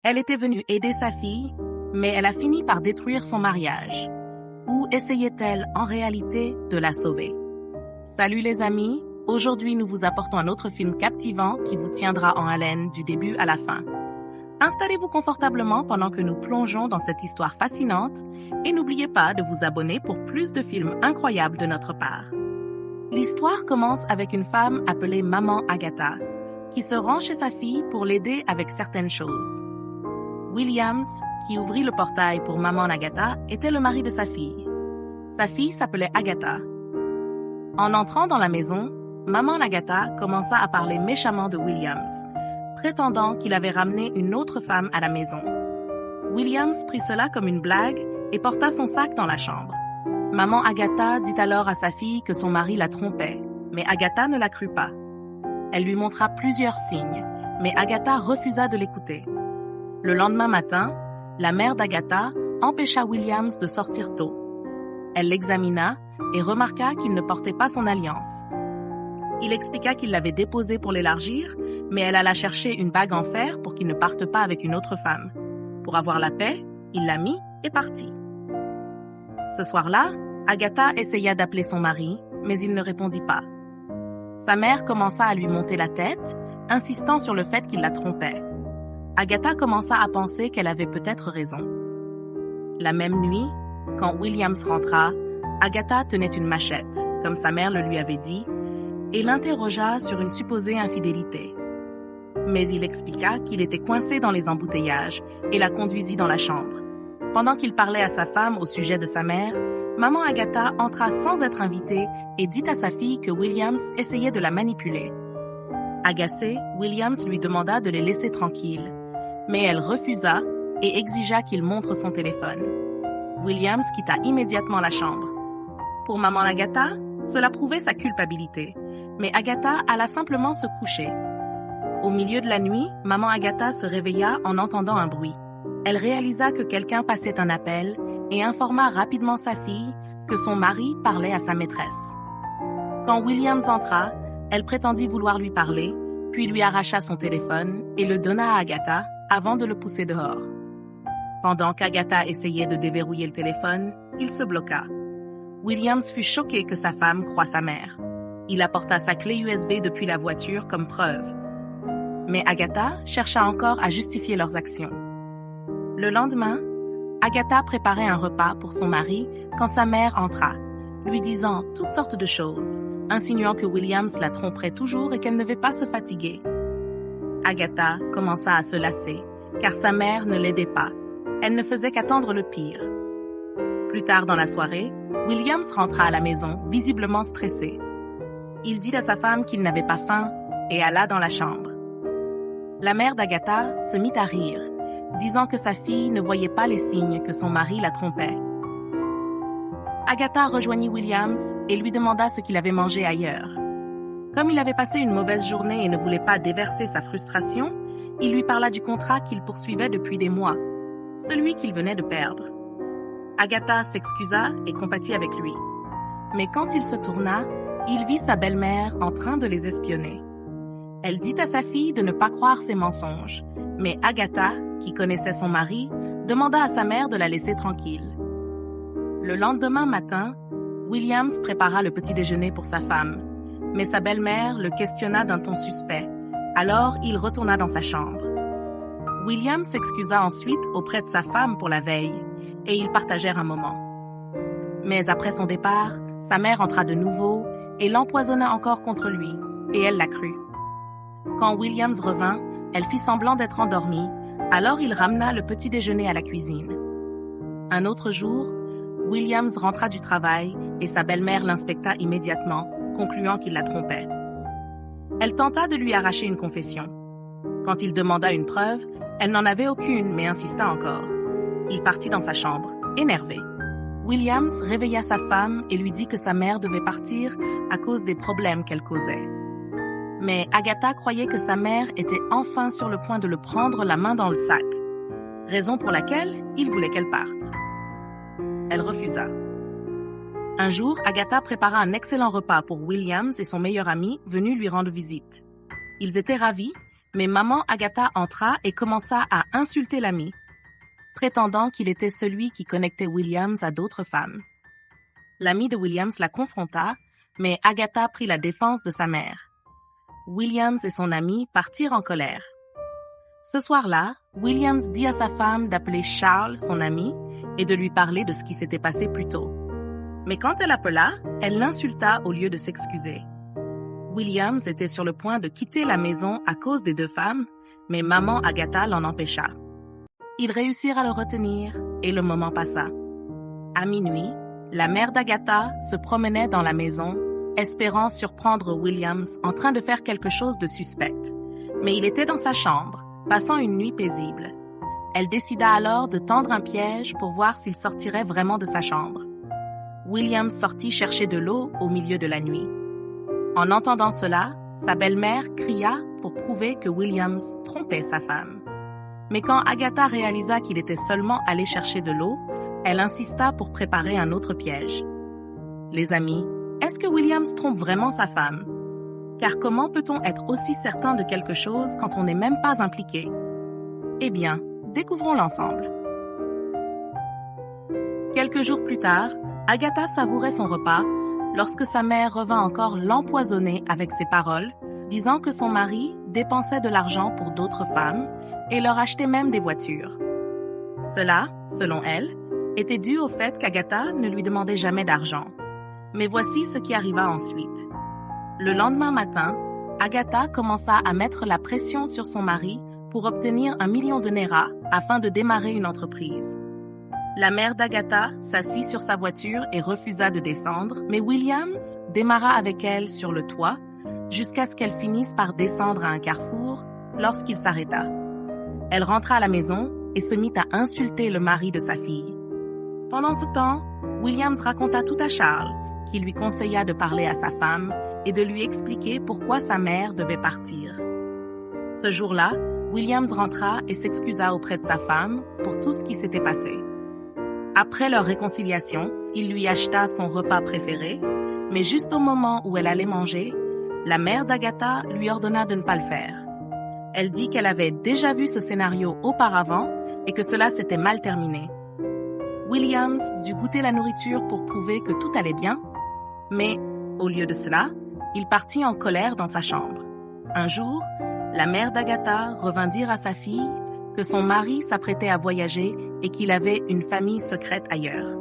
Elle était venue aider sa fille, mais elle a fini par détruire son mariage. Ou essayait-elle en réalité de la sauver? Salut les amis, aujourd'hui nous vous apportons un autre film captivant qui vous tiendra en haleine du début à la fin. Installez-vous confortablement pendant que nous plongeons dans cette histoire fascinante et n'oubliez pas de vous abonner pour plus de films incroyables de notre part. L'histoire commence avec une femme appelée Maman Agatha, qui se rend chez sa fille pour l'aider avec certaines choses. Williams, qui ouvrit le portail pour Maman Agatha, était le mari de sa fille. Sa fille s'appelait Agatha. En entrant dans la maison, Maman Agatha commença à parler méchamment de Williams, prétendant qu'il avait ramené une autre femme à la maison. Williams prit cela comme une blague et porta son sac dans la chambre. Maman Agatha dit alors à sa fille que son mari la trompait, mais Agatha ne la crut pas. Elle lui montra plusieurs signes, mais Agatha refusa de l'écouter. Le lendemain matin, la mère d'Agatha empêcha Williams de sortir tôt. Elle l'examina et remarqua qu'il ne portait pas son alliance. Il expliqua qu'il l'avait déposée pour l'élargir, mais elle alla chercher une bague en fer pour qu'il ne parte pas avec une autre femme. Pour avoir la paix, il la mit et partit. Ce soir-là, Agatha essaya d'appeler son mari, mais il ne répondit pas. Sa mère commença à lui monter la tête, insistant sur le fait qu'il la trompait. Agatha commença à penser qu'elle avait peut-être raison. La même nuit, quand Williams rentra, Agatha tenait une machette, comme sa mère le lui avait dit, et l'interrogea sur une supposée infidélité. Mais il expliqua qu'il était coincé dans les embouteillages et la conduisit dans la chambre. Pendant qu'il parlait à sa femme au sujet de sa mère, Maman Agatha entra sans être invitée et dit à sa fille que Williams essayait de la manipuler. Agacé, Williams lui demanda de les laisser tranquilles, mais elle refusa et exigea qu'il montre son téléphone. Williams quitta immédiatement la chambre. Pour Maman Agatha, cela prouvait sa culpabilité, mais Agatha alla simplement se coucher. Au milieu de la nuit, Maman Agatha se réveilla en entendant un bruit. Elle réalisa que quelqu'un passait un appel et informa rapidement sa fille que son mari parlait à sa maîtresse. Quand Williams entra, elle prétendit vouloir lui parler, puis lui arracha son téléphone et le donna à Agatha avant de le pousser dehors. Pendant qu'Agatha essayait de déverrouiller le téléphone, il se bloqua. Williams fut choqué que sa femme croie sa mère. Il apporta sa clé USB depuis la voiture comme preuve. Mais Agatha chercha encore à justifier leurs actions. Le lendemain, Agatha préparait un repas pour son mari quand sa mère entra, lui disant toutes sortes de choses, insinuant que Williams la tromperait toujours et qu'elle ne devait pas se fatiguer. Agatha commença à se lasser, car sa mère ne l'aidait pas. Elle ne faisait qu'attendre le pire. Plus tard dans la soirée, Williams rentra à la maison, visiblement stressé. Il dit à sa femme qu'il n'avait pas faim et alla dans la chambre. La mère d'Agatha se mit à rire, disant que sa fille ne voyait pas les signes que son mari la trompait. Agatha rejoignit Williams et lui demanda ce qu'il avait mangé ailleurs. Comme il avait passé une mauvaise journée et ne voulait pas déverser sa frustration, il lui parla du contrat qu'il poursuivait depuis des mois, celui qu'il venait de perdre. Agatha s'excusa et compatit avec lui. Mais quand il se tourna, il vit sa belle-mère en train de les espionner. Elle dit à sa fille de ne pas croire ses mensonges, mais Agatha, qui connaissait son mari, demanda à sa mère de la laisser tranquille. Le lendemain matin, Williams prépara le petit déjeuner pour sa femme, mais sa belle-mère le questionna d'un ton suspect. Alors, il retourna dans sa chambre. Williams s'excusa ensuite auprès de sa femme pour la veille, et ils partagèrent un moment. Mais après son départ, sa mère entra de nouveau et l'empoisonna encore contre lui, et elle la crut. Quand Williams revint, elle fit semblant d'être endormie, alors il ramena le petit déjeuner à la cuisine. Un autre jour, Williams rentra du travail et sa belle-mère l'inspecta immédiatement, concluant qu'il la trompait. Elle tenta de lui arracher une confession. Quand il demanda une preuve, elle n'en avait aucune, mais insista encore. Il partit dans sa chambre, énervé. Williams réveilla sa femme et lui dit que sa mère devait partir à cause des problèmes qu'elle causait. Mais Agatha croyait que sa mère était enfin sur le point de le prendre la main dans le sac, raison pour laquelle il voulait qu'elle parte. Elle refusa. Un jour, Agatha prépara un excellent repas pour Williams et son meilleur ami venu lui rendre visite. Ils étaient ravis Mais maman Agatha entra et commença à insulter l'ami, prétendant qu'il était celui qui connectait Williams à d'autres femmes. L'ami de Williams la confronta, mais Agatha prit la défense de sa mère. Williams et son ami partirent en colère. Ce soir-là, Williams dit à sa femme d'appeler Charles, son ami, et de lui parler de ce qui s'était passé plus tôt. Mais quand elle appela, elle l'insulta au lieu de s'excuser. Williams était sur le point de quitter la maison à cause des deux femmes, mais maman Agatha l'en empêcha. Ils réussirent à le retenir et le moment passa. À minuit, la mère d'Agatha se promenait dans la maison, espérant surprendre Williams en train de faire quelque chose de suspect. Mais il était dans sa chambre, passant une nuit paisible. Elle décida alors de tendre un piège pour voir s'il sortirait vraiment de sa chambre. Williams sortit chercher de l'eau au milieu de la nuit. En entendant cela, sa belle-mère cria pour prouver que Williams trompait sa femme. Mais quand Agatha réalisa qu'il était seulement allé chercher de l'eau, elle insista pour préparer un autre piège. Les amis, est-ce que Williams trompe vraiment sa femme? Car comment peut-on être aussi certain de quelque chose quand on n'est même pas impliqué? Eh bien, découvrons l'ensemble. Quelques jours plus tard, Agatha savourait son repas lorsque sa mère revint encore l'empoisonner avec ses paroles, disant que son mari dépensait de l'argent pour d'autres femmes et leur achetait même des voitures. Cela, selon elle, était dû au fait qu'Agatha ne lui demandait jamais d'argent. Mais voici ce qui arriva ensuite. Le lendemain matin, Agatha commença à mettre la pression sur son mari pour obtenir 1 million de Naira afin de démarrer une entreprise. La mère d'Agatha s'assit sur sa voiture et refusa de descendre, mais Williams démarra avec elle sur le toit jusqu'à ce qu'elle finisse par descendre à un carrefour lorsqu'il s'arrêta. Elle rentra à la maison et se mit à insulter le mari de sa fille. Pendant ce temps, Williams raconta tout à Charles, qui lui conseilla de parler à sa femme et de lui expliquer pourquoi sa mère devait partir. Ce jour-là, Williams rentra et s'excusa auprès de sa femme pour tout ce qui s'était passé. Après leur réconciliation, il lui acheta son repas préféré, mais juste au moment où elle allait manger, la mère d'Agatha lui ordonna de ne pas le faire. Elle dit qu'elle avait déjà vu ce scénario auparavant et que cela s'était mal terminé. Williams dut goûter la nourriture pour prouver que tout allait bien, mais au lieu de cela, il partit en colère dans sa chambre. Un jour, la mère d'Agatha revint dire à sa fille que son mari s'apprêtait à voyager et qu'il avait une famille secrète ailleurs.